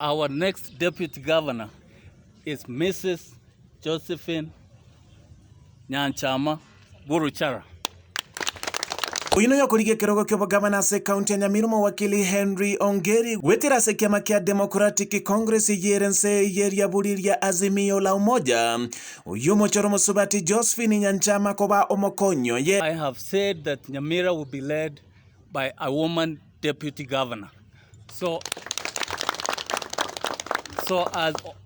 Our next deputy governor is Mrs. Josephine Nyanchama Buruchara. Uino yokulige kirogo kyobo gavana se county ya Nyamira wakili Henry Ongeri wetira se kiama kia Democratic Congress yerense yeria buriria Azimio la Umoja uyumo choromo subati Josephine Nyanchama koba omokonyo ye. I have said that Nyamira will be led by a woman deputy governor. So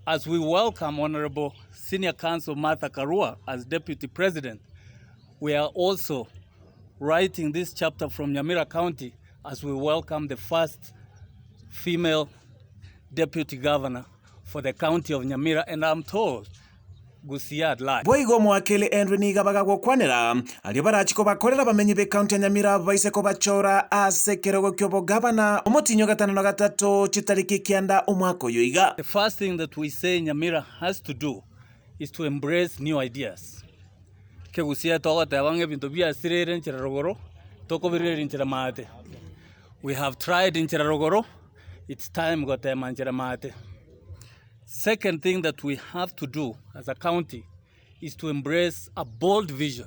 as we welcome Honorable Senior Counsel Martha Karua as Deputy President, we are also writing this chapter from Nyamira County as we welcome the first female Deputy Governor for the County of Nyamira, and I'm told Gusiad live. Boigo mwakili Henry Nigabaga gukwanira alibara chiko bakorera bamenyi be county ya Nyamira baise ko bachora ase kirogo kyobo gavana omotinyo gatano na gatatu chitariki kianda umwako yoiga. The first thing that we say Nyamira has to do is to embrace new ideas. Ke gusia toga tabange bintu bia sirere nchira rogoro toko birere nchira mate. We have tried nchira rogoro, it's time go tema nchira mate. Second thing that we have to do as a county is to embrace a bold vision.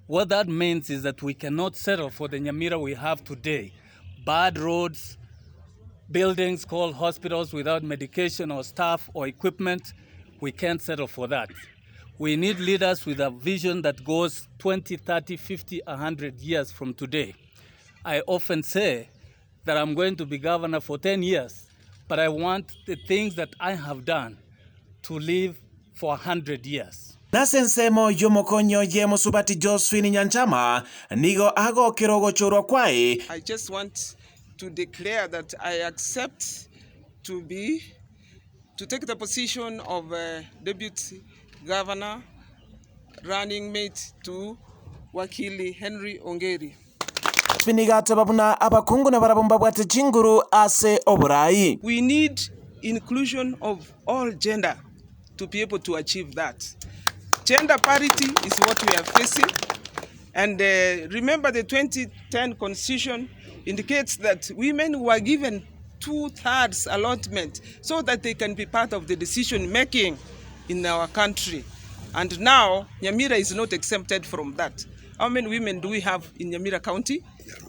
What that means is that we cannot settle for the Nyamira we have today. Bad roads, buildings called hospitals without medication or staff or equipment. We can't settle for that. We need leaders with a vision that goes 20, 30, 50, 100 years from today. I often say that I'm going to be governor for 10 years, but I want the things that I have done to live for 100 years. Nasensemo yomokonyo yemo subati Josephine Nyanchama nigo ago kirogo choro kwae. I just want to declare that I accept to take the position of Deputy Governor, running mate to Wakili Henry Ongeri. Spinigata babuna abakungu na barabumba bwate chinguru ase oburai. We need inclusion of all gender to be able to achieve that. Gender parity is what we are facing. And remember the 2010 Constitution indicates that women were given 2/3 allotment so that they can be part of the decision making in our country. And now Nyamira is not exempted from that. How many women do we have in Nyamira County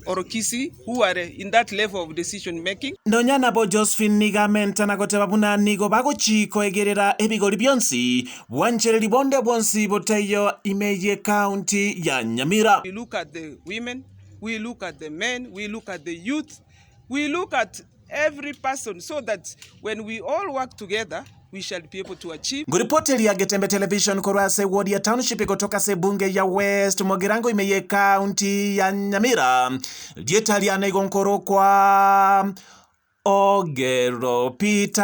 or Kisi who are in that level of decision making? Nonyana bo Josephine nigamenta na gote babuna nigo bago chiko egerera ebigori byonsi wanchereri bonde bonsi boteyo imeye county ya Nyamira. We look at the women, we look at the men, we look at the youth, we look at every person so that when we all work together we shall be able to achieve. Nguripoti ya Getembe Television korwa se ward ya township kutoka se bunge ya West Mogirango imeye county ya Nyamira. Dietaliana igonkoro kwa Ogero Peter.